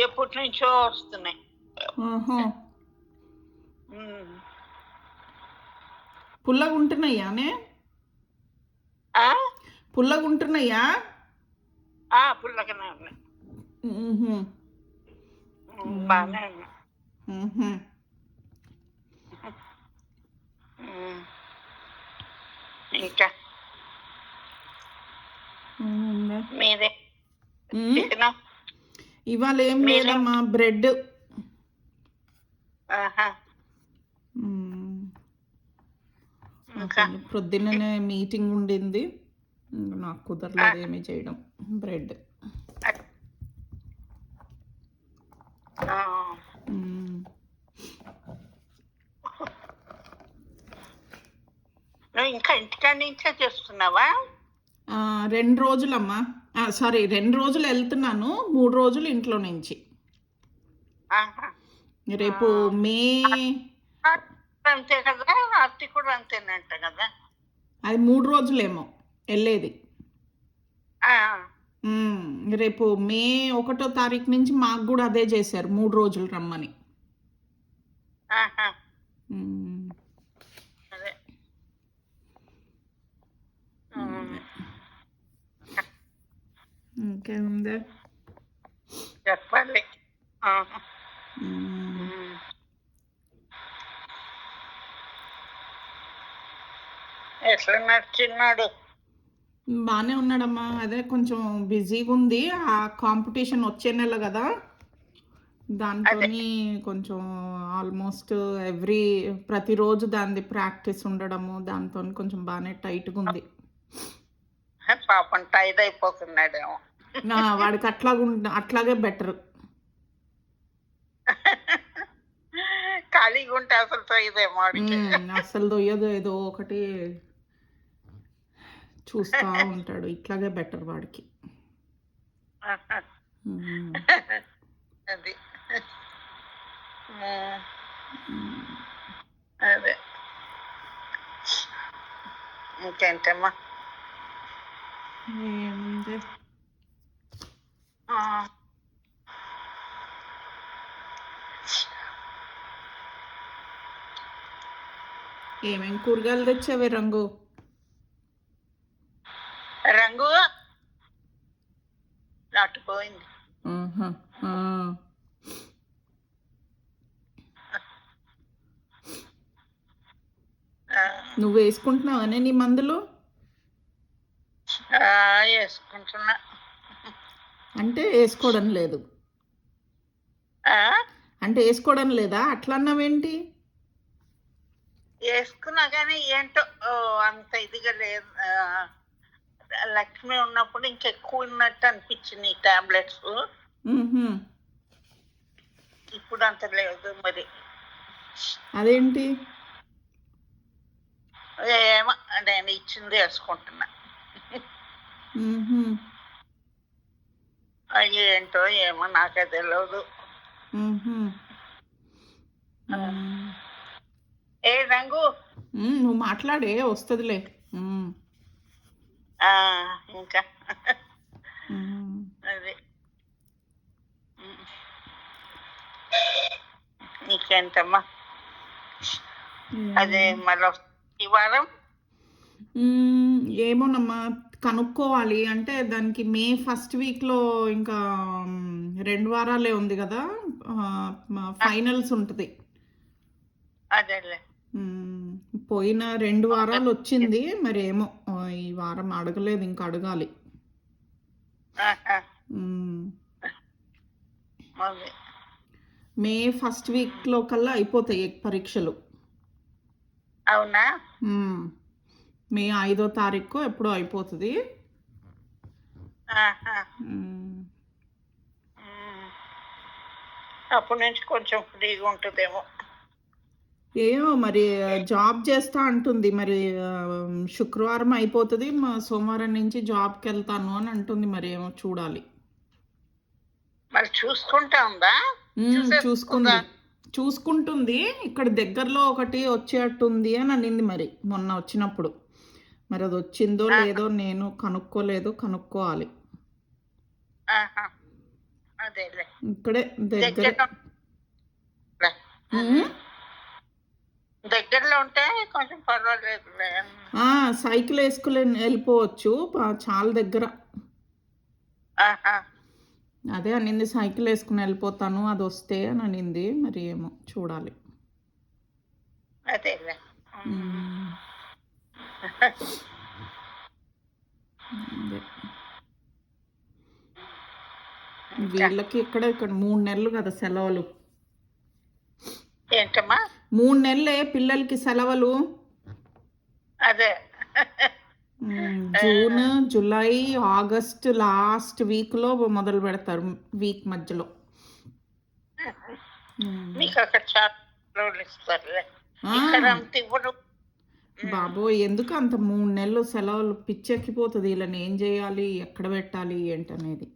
ఎప్పటి నుంచో వస్తున్నాయి. ఆహా. ఉమ్. పుల్లగా ఉంటున్నాయానే? ఆ? పుల్లగా ఉంటున్నాయా? పుల్లగానే ఉన్నాయి. మ్హూ. బాగానే ఉన్నాయి. మ్హూ. ఉమ్. ఇంకా ఏముంది? మీదే మ్? చికెన్ ఇవాళ ఏం మీరేం లేదమ్మా, బ్రెడ్. ఆహా. ఇంకా కొంచెం పొద్దున్ననే మీటింగ్ ఉండింది, నాకు కుదరలేదు ఏమీ చేయడం. బ్రెడ్. ఆ. నువ్వు ఇంకా ఇంటికాడ నుంచే చేస్తున్నావా? 2 రోజులమ్మా, సారీ 2 రోజులు వెళ్తున్నాను, 3 రోజులు ఇంట్లో నుంచి. ఆహా. రేపు మే అంతే కదా, అత్తి కూడా అంతేనంట కదా. అది 3 రోజులేమో వెళ్ళేది. ఆ. రేపు మే 1వ తారీఖు నుంచి మాకు కూడా అదే చేశారు, 3 రోజులు రమ్మని. ఆహా. అదే. ఇంకేముంది చెప్పాలి. ఎట్లా నడుచున్నాడు? బాగానే ఉన్నాడమ్మా, అదే కొంచెం బిజీగా ఉంది. ఆ కాంపిటీషన్ వచ్చే నెల కదా, దాంతో కొంచెం ఆల్మోస్ట్ ప్రతిరోజు దాని ప్రాక్టీస్ ఉండడము, దాంతో కొంచెం బాగానే టైట్గా ఉంది. పాపం టైడ్ అయిపోతున్నాడేమో. వాడికి అట్లాగే బెటర్. ఖాళీగా ఉంటే అసలు తొయ్యదేమో వాడికి. అసలు తొయ్యదు, ఏదో ఒకటి చూస్తూ ఉంటాడు. ఇట్లాగే బెటర్ వాడికి. అది అదే. ఇంకేంటమ్మా? ఏముంది? ఏమేం కూరగాయలు తెచ్చావే రంగు? రంగు నాటుపోయింది. నువ్వు వేసుకుంటున్నావనే నీ మందులు? వేసుకుంటున్నా. అంటే వేసుకోవడం లేదు? అంటే వేసుకోవడం లేదా అట్లా అన్నావేంటి? వేసుకున్నా కానీ ఏంటో అంత ఇదిగా లేదు. లక్ష్మి ఉన్నప్పుడు ఇంకెక్కువ ఉన్నట్టు అనిపించింది టాబ్లెట్స్. ఇప్పుడు అంత లేదు మరి. అదేంటి? ఏమో నేను ఇచ్చింది వేసుకుంటున్నా. ఏంటో ఏమో నాకే తెలియదు. ఏ రంగు నువ్వు మాట్లాడే వస్తుందిలే. ఇంకా అది నీకేంటమ్మా? అదే మళ్ళీ ఈ వారం ఏమోనమ్మా, కనుక్కోవాలి. అంటే దానికి మే 1st వీక్లో ఇంకా 2 వారాలే ఉంది కదా, ఫైనల్స్ ఉంటుంది. అదేలే. పోయిన 2 వారాలు వచ్చింది, మరి ఏమో ఈ వారం అడగలేదు, ఇంకా అడగాలి. మే 1st వీక్లో కల్లా అయిపోతాయి పరీక్షలు. అవునా? మే 5వ తారీఖు ఎప్పుడో అయిపోతుంది. అప్పటి నుంచి కొంచెం ఫ్రీగా ఉంటుందేమో. ఏమో మరి, జాబ్ చేస్తా అంటుంది. మరి శుక్రవారం అయిపోతుంది, సోమవారం నుంచి జాబ్కి వెళ్తాను అని అంటుంది. మరి ఏమో చూడాలి. మరి చూసుకుంటా ఉందా? చూసుకుంటుంది. ఇక్కడ దగ్గరలో ఒకటి వచ్చేటట్టుంది అని అనింది. మరి మొన్న వచ్చినప్పుడు, మరి అది వచ్చిందో లేదో నేను కనుక్కోలేదు, కనుక్కోవాలి. అదేలే ఇక్కడే దగ్గరే. దగ్గరలో ఉమ్. దగ్గరలో ఉంటే కొంచెం పర్వాలేదులే. సైకిల్ వేసుకుని వెళ్ళిపోవచ్చు, చాలా దగ్గర. ఆహా, అదే అనింది, సైకిల్ వేసుకుని వెళ్ళిపోతాను అది వస్తే అని అనింది. మరి ఏమో చూడాలి. అదేలే. ఉమ్. అదే. ఇంకా వీళ్ళకి ఇక్కడ 3 నెలలు కదా సెలవులు. ఏంటమ్మా? 3 నెలలే పిల్లలకి సెలవులు. అదే. జూన్, జూలై, ఆగస్ట్ లాస్ట్ వీక్లో మొదలు పెడతారు, వీక్ మధ్యలో. మీకు అక్కడ చాలా రోజులు ఇస్తారులే, ఆ, ఇక్కడ అంత ఇవ్వరు. బాబోయ్ ఎందుకు అంత 3 నెలలు సెలవులు, పిచ్చెక్కిపోతుంది. వీళ్ళని ఏం చేయాలి, ఎక్కడ పెట్టాలి ఏంటనేది.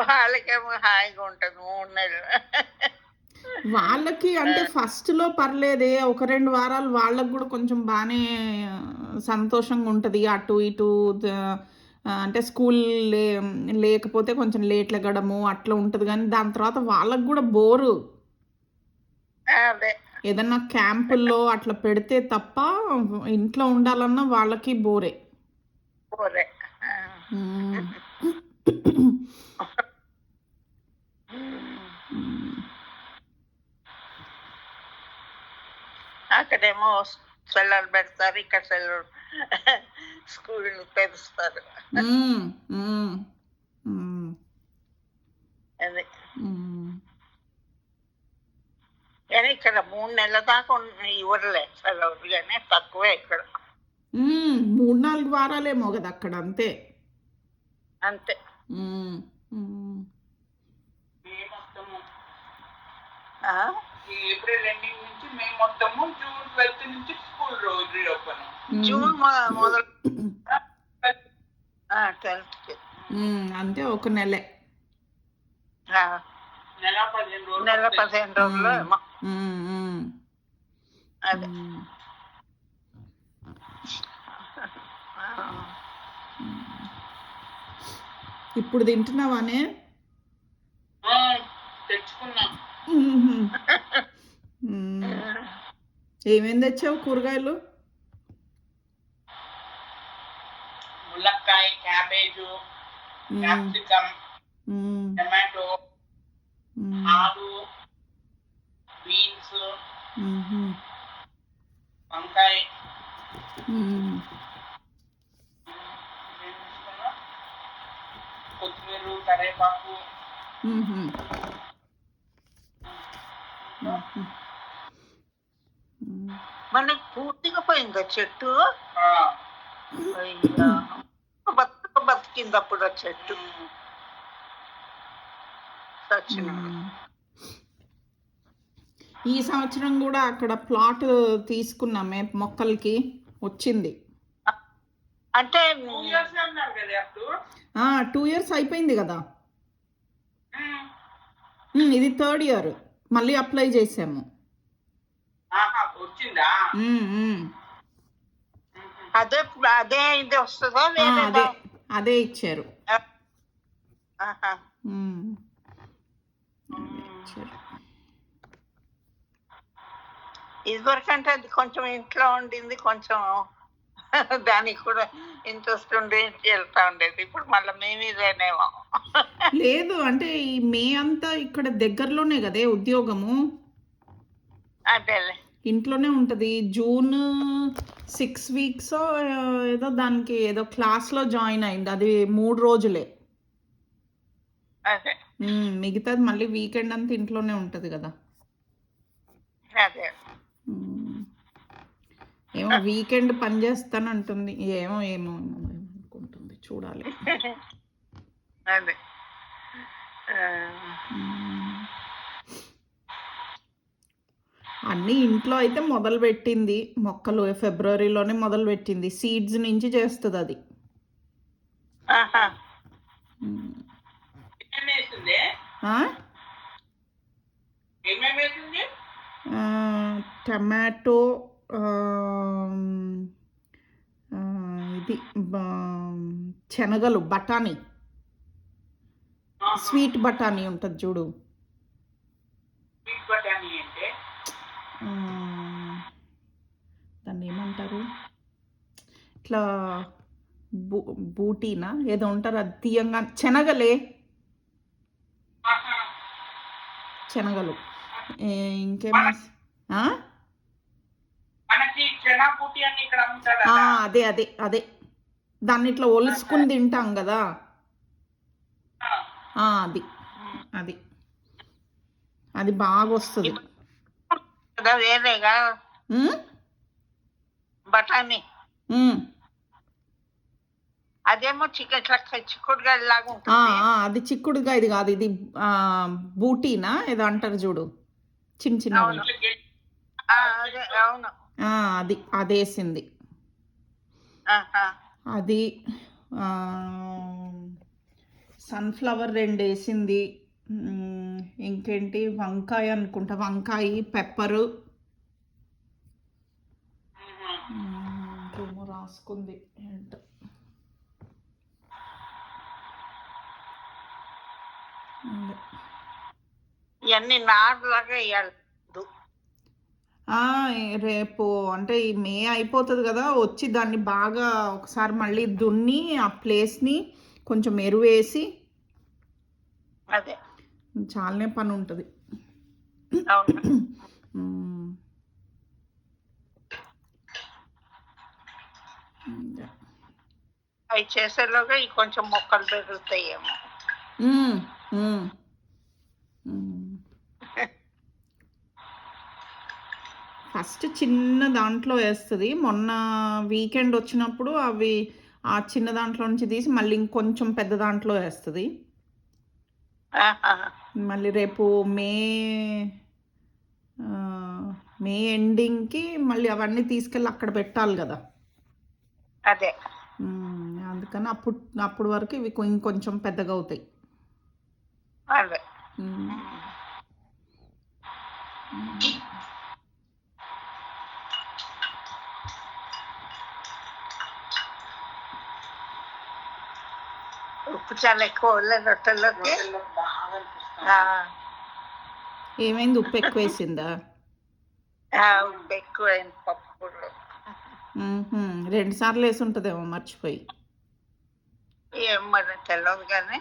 వాళ్ళకేమో హాయిగా ఉంటుంది 3 నెలలు. వాళ్ళకి అంటే ఫస్ట్లో పర్లేదే, 1-2 వారాలు వాళ్ళకు కూడా కొంచెం బాగానే సంతోషంగా ఉంటుంది. అటు ఇటు అంటే స్కూల్ లేకపోతే కొంచెం లేట్ లెగడము అట్లా ఉంటుంది. కానీ దాని తర్వాత వాళ్ళకు కూడా బోరు. అదే ఏదన్నా క్యాంపుల్లో అట్లా పెడితే తప్ప ఇంట్లో ఉండాలన్నా వాళ్ళకి బోరే. పోరే. ఉమ్. అక్కడేమో సెలవులు పెడతారు, ఇక్కడ సెలవులు స్కూళ్ళు తెరుస్తారు. ఉమ్, ఉమ్, ఉమ్, అది ఉమ్. కానీ ఇక్కడ 3 నెలల దాకా ఇవ్వరులే సెలవులు, కానీ తక్కువే ఇక్కడ. 3-4 వారాలేమో కదా అక్కడ, అంతే. అంతే. ఉమ్, ఉమ్. ఆ? ఏప్రిల్ ఎండింగ్ నుంచి మే మొత్తము, జూన్ 12 నుంచి స్కూల్ రోజు రీఓపెన్. జూన్ మొదలు 12కి. అంతే, ఒక నెలే. నెల 15 రోజులు. నెల 15 రోజులు ఏమో. ఉమ్, ఉమ్. అదే. ఇప్పుడు తింటున్నావానే? తెచ్చుకున్నా. ఏమేం తెచ్చావు కూరగాయలు? ములక్కాయ, క్యాబేజు, క్యాప్సికమ్, టమాటో, ఆలు, బీన్స్, వంకాయ, కొత్తిమీర, కరివేపాకు. మనకి పూర్తిగా పోయిందా చెట్టు? ఆ, అయ్యా, బతికింది అప్పుడు ఆ చెట్టు. సచ్చినాడు. ఈ సంవత్సరం కూడా అక్కడ ప్లాట్ తీసుకున్నామే, మొక్కలకి వచ్చింది. అంటే 2 years అన్నారు కదా అప్పుడు. 2 years అయిపోయింది కదా. ఇది 3rd year, మళ్ళీ అప్లై చేసాము. వచ్చిందా? అదే అదే ఇది వస్తుందా? అదే అదే ఇచ్చారు. ఆహా. ఇచ్చారు. ఇదివరకంటే అది కొంచెం ఇంట్లో ఉండింది, కొంచెం దానికి కూడా ఇంట్రెస్ట్ ఉండి వెళ్తా ఉండేది. ఇప్పుడు మళ్ళీ మేమేమో. లేదు అంటే ఈ మే అంతా ఇక్కడ దగ్గరలోనే కదే ఉద్యోగము. అదేలే. ఇంట్లోనే ఉంటుంది. జూన్ 6 weeks ఏదో దానికి ఏదో క్లాస్లో జాయిన్ అయింది, అది 3 రోజులే. అదే మిగతాది మళ్ళీ వీకెండ్ అంతా ఇంట్లోనే ఉంటుంది కదా. అదే. ఏమో వీకెండ్ పని చేస్తానంటుంది, ఏమో ఏమో అనుకుంటుంది, చూడాలి. అదే. అన్నీ ఇంట్లో అయితే మొదలు పెట్టింది, మొక్కలు ఫిబ్రవరిలోనే మొదలు పెట్టింది. సీడ్స్ నుంచి చేస్తుంది అది. ఆహా. టమాటో, ఇది శనగలు, బఠానీ. స్వీట్ బఠానీ ఉంటుంది చూడు. స్వీట్ బఠానీ అంటే ఆ, దాన్ని ఏమంటారు, ఇట్లా బూటీనా ఏదో ఉంటారు, అది తీయంగా శనగలే, ఆహా. శనగలు. ఇంకేమో మనకి చనా పూటి అని ఇక్కడ అమ్ముతాడు అదే అదే అదే, దాన్ని ఇట్లా ఒలుసుకుని తింటాం కదా, అది అది అది బాగా వస్తుంది. కదా వేరేగా బఠానీ అదేమో ఇట్లా చిక్కుడుగా లాగా ఉంటుంది. అది చిక్కుడుగా, ఇది కాదు, ఇది బూటీనా ఏదో అంటారు చూడు, చిన్న చిన్న. అదే అవును, అది అదేసింది. అది సన్ఫ్లవర్ 2 వేసింది. ఇంకేంటి, వంకాయ అనుకుంటా, వంకాయ, పెప్పరు, ఇంకేమో రాసుకుంది ఏంటో. ఇవన్నీ నార్లాగా వేయాలి. రేపు అంటే ఈ మే అయిపోతుంది కదా, వచ్చి దాన్ని బాగా ఒకసారి మళ్ళీ దున్ని ఆ ప్లేస్ని కొంచెం ఎరువేసి, అదే చాలానే పని ఉంటుంది. అవి చేసేలోగా ఈ కొంచెం మొక్కలు పెరుగుతాయేమో. ఫస్ట్ చిన్న దాంట్లో వేస్తుంది. మొన్న వీకెండ్ వచ్చినప్పుడు అవి ఆ చిన్న దాంట్లో నుంచి తీసి మళ్ళీ ఇంకొంచెం పెద్ద దాంట్లో వేస్తుంది. మళ్ళీ రేపు మే ఎండింగ్కి మళ్ళీ అవన్నీ తీసుకెళ్ళి అక్కడ పెట్టాలి కదా. అదే అందుకని అప్పుడు వరకు ఇవి ఇంకొంచెం పెద్దగా అవుతాయి. అదే ఉప్పు చాలా ఎక్కువ రొట్టెల్లోకి. ఏమైంది, ఉప్పు ఎక్కువ వేసిందా? ఉప్పు ఎక్కువైంది పప్పు. 2 సార్లు వేసి ఉంటుందేమో మర్చిపోయి. ఏం మరి తెలియదు కానీ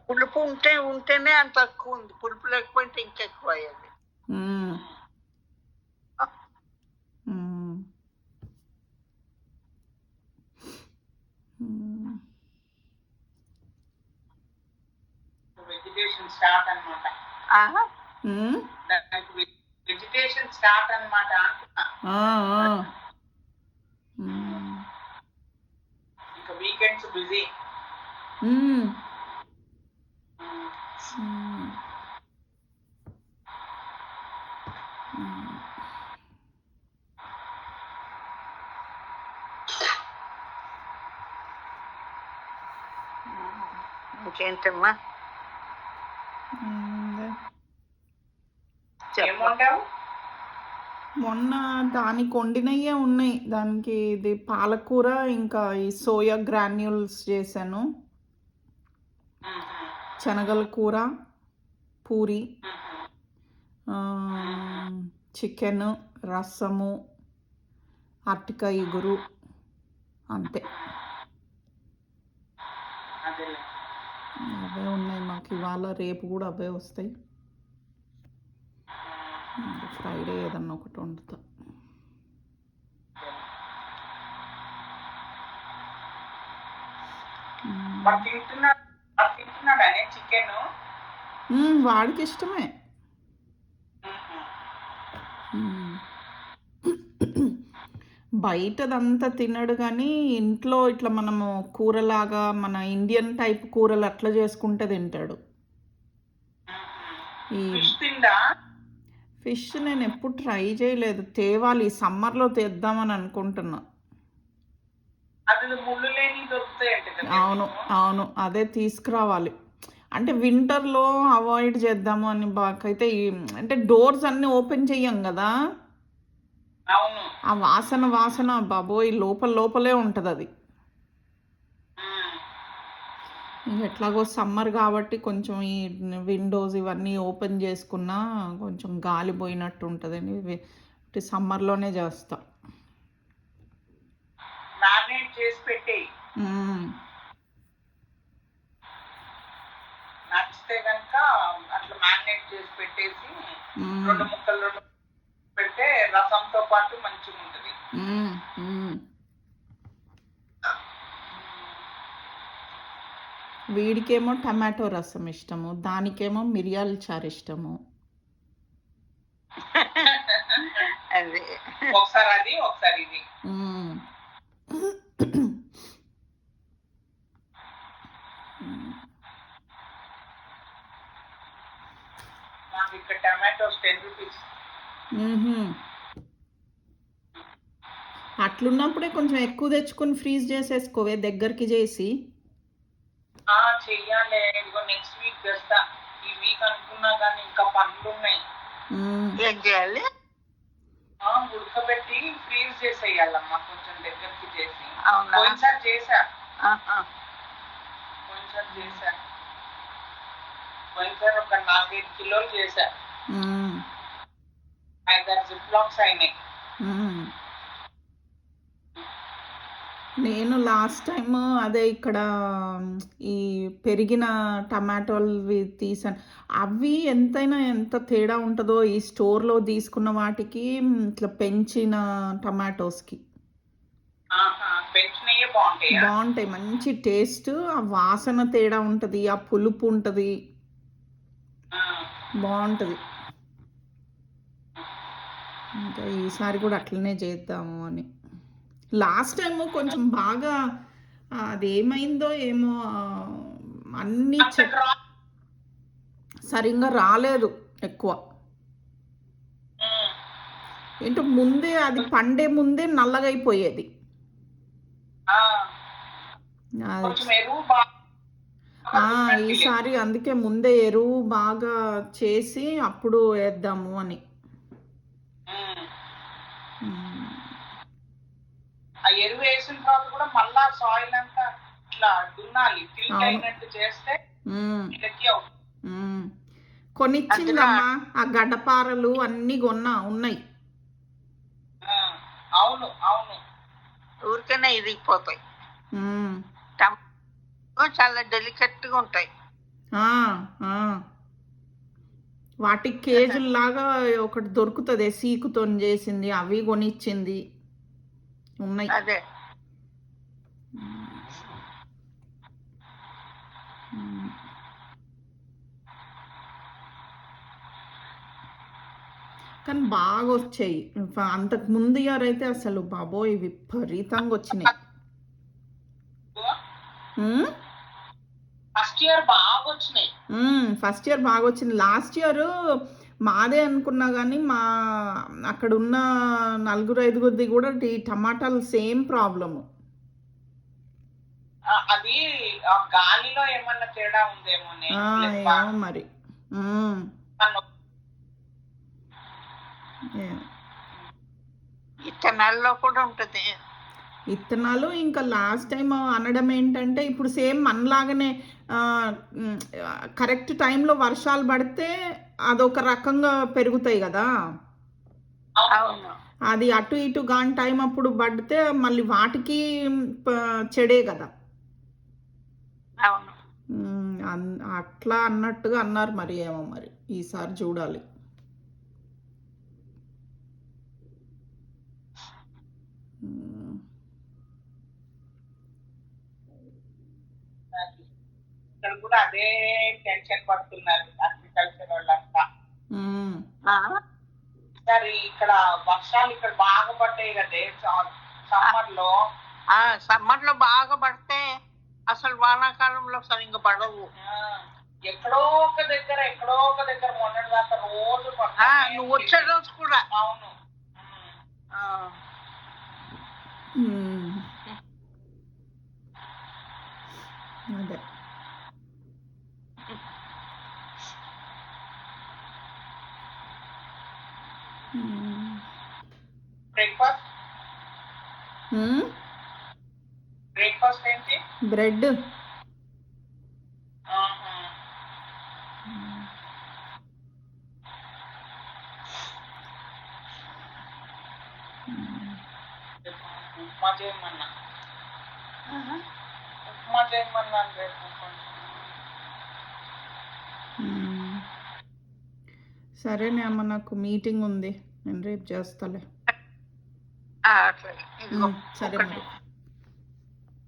పులుపు ఉంటేనే అంత తక్కువ ఉంది, పులుపు లేకపోతే ఇంకెక్కువ అయ్యేది. వెజిటేషన్ స్టార్ట్ అన్నమాట. వెజిటేషన్ స్టార్ట్ అన్నమాట. ఇంకా వీకెండ్స్ బిజీ. ఇంకేంటమ్మా? ఏమంటావు? మొన్న దానికి వండినయ్యే ఉన్నాయి. దానికి ఇది పాలకూర, ఇంకా ఈ సోయా గ్రాన్యూల్స్ చేశాను, శనగల కూర, పూరి, చికెన్, రసము, అరటికాయ ఇగురు, అంతే. అవే ఉన్నాయి మాకు ఇవాళ. రేపు కూడా అవే వస్తాయి. ఫ్రైడే ఏదన్నా ఒకటి వండుతా. వాడికి ఇష్టమే. బయటదంతా తినడు కానీ ఇంట్లో ఇట్లా మనము కూరలాగా మన ఇండియన్ టైప్ కూరలు అట్లా చేసుకుంటే తింటాడు. ఫిష్ నేను ఎప్పుడు ట్రై చేయలేదు, తేవాలి, సమ్మర్లో తెద్దామని అనుకుంటున్నా. అవును అవును, అదే తీసుకురావాలి. అంటే వింటర్లో అవాయిడ్ చేద్దాము అని బాకైతే, అంటే డోర్స్ అన్నీ ఓపెన్ చెయ్యం కదా, ఆ వాసన బాబోయ్ లోపలే ఉంటుంది అది. ఇంక ఎట్లాగో సమ్మర్ కాబట్టి కొంచెం ఈ విండోస్ ఇవన్నీ ఓపెన్ చేసుకున్నా కొంచెం గాలి పోయినట్టు ఉంటుందని సమ్మర్లోనే చేస్తా. మ్యారినేట్ చేసి పెట్టేయి. మ్మ్. నచ్చితే కనుక అట్లా మ్యారినేట్ చేసి పెట్టేసి మ్మ్. 2 ముక్కలు పెడితే రసంతో పాటు మంచిగా ఉంటుంది. మ్మ్. మ్మ్. వీడికేమో టమాటో రసం ఇష్టము, దానికేమో మిరియాల చారు ఇష్టము. అది ఒకసారి అది ఒకసారి ఇది. మ్మ్. నాకు ఇక్కడ టమాటోస్ 10 రూపీస్. మ్మ్హ్మ్. అట్లున్నప్పుడే కొంచెం ఎక్కువ తెచ్చుకొని ఫ్రీజ్ చేసేసుకోవే దగ్గరికి చేసి. చెయ్యాలి. ఇదిగో నెక్స్ట్ వీక్ చేస్తా. ఈ వీక్ అనుకున్నా కానీ ఇంకా పనులు ఉన్నాయి. మ్మ్. ఏం చేయాలి? ఉడకబెట్టి ఫ్రీజ్ చేసేయాలమ్మా కొంచెం దగ్గరికి చేసి. అవునా? పోయినసారి చేసా. ఆహా. పోయినసారి ఒక 4-5 కిలోలు చేసా. మ్మ్. 5-6 జిప్ లాక్స్ అయినాయి. మ్మ్. నేను లాస్ట్ టైం అదే ఇక్కడ ఈ పెరిగిన టమాటోలు తీసాను. అవి ఎంతైనా ఎంత తేడా ఉంటుందో ఈ స్టోర్లో తీసుకున్న వాటికి, ఇట్లా పెంచిన టమాటోస్కి పెంచినయే బాగుంటాయి. బాగుంటాయి. మంచి టేస్ట్, ఆ వాసన తేడా ఉంటుంది, ఆ పులుపు ఉంటుంది, బాగుంటుంది. ఇంకా ఈసారి కూడా అట్లనే చేద్దాము అని. లాస్ట్ టైం కొంచెం బాగా అదేమైందో ఏమో, అన్ని సరిగ్గా రాలేదు ఎక్కువ. ఏంటో ముందే అది పండే ముందే నల్లగైపోయేది. ఈసారి అందుకే ముందే ఎరువు బాగా చేసి అప్పుడు వేద్దాము అని. ఎరువు వేసిన తర్వాత కూడా మళ్ళా సాయిల్ అంతా ఇట్లా దున్నాలి. టిల్ట్ అయినట్టు చేస్తే కొనిచ్చిందమ్మా, ఆ గడ్డపారలు అన్ని ఉన్నాయి. అవును అవును, ఊరికనే ఇరిగిపోతాయి. చాలా డెలికేట్ గా ఉంటాయి. వాటికి కేజీల్లాగా ఒకటి దొరుకుతుంది సీకుతో చేసింది, అవి కొనిచ్చింది ఉన్నాయి. అదే కానీ బాగా వచ్చాయి. అంతకు ముందు ఇయర్ అయితే అసలు బాబోయ్ విపరీతంగా వచ్చినాయి. ఫస్ట్ ఇయర్ బాగా వచ్చింది. లాస్ట్ ఇయర్ మాదే అనుకున్నా కానీ మా అక్కడ ఉన్న 4-5 కూడా ఈ టమాటాలు సేమ్ ప్రాబ్లము. అది గాలిలో ఏమన్నా తేడా ఉందేమో మరి. ఇత్తనాల్లో కూడా ఉంటుంది. ఇత్తనాలు ఇంకా లాస్ట్ టైం అనడం ఏంటంటే, ఇప్పుడు సేమ్ మనలాగానే కరెక్ట్ టైంలో వర్షాలు పడితే అదొక రకంగా పెరుగుతాయి కదా. అది అటు ఇటు కాని టైం అప్పుడు పడితే మళ్ళీ వాటికి చెడే కదా. అట్లా అన్నట్టుగా అన్నారు. మరి ఏమో మరి ఈసారి చూడాలి. ఇక్కడ కూడా అదే టెన్షన్ పడుతున్నారు అగ్రికల్చర్ వాళ్ళంతా. సరే ఇక్కడ వర్షాలు ఇక్కడ బాగా పడ్డాయి కదే సమ్మర్ లో బాగా పడితే అసలు వానాకాలంలో సరిగ్గా పడవు. ఎక్కడో ఒక దగ్గర మొన్నటి దాకా రోజు నువ్వు వచ్చే రోజు కూడా. అవును. అదే బ్రేక్ఫాస్ట్ ఏంటి? బ్రెడ్. ఉప్మా చేయమన్నా ఉప్మా చేయమన్నాను రేపు కొంచెం. సరేనే అమ్మ, నాకు మీటింగ్ ఉంది, నేను రేపు చేస్తాలే. అట్లా ఇదిగో సరే ఒకటి మరి.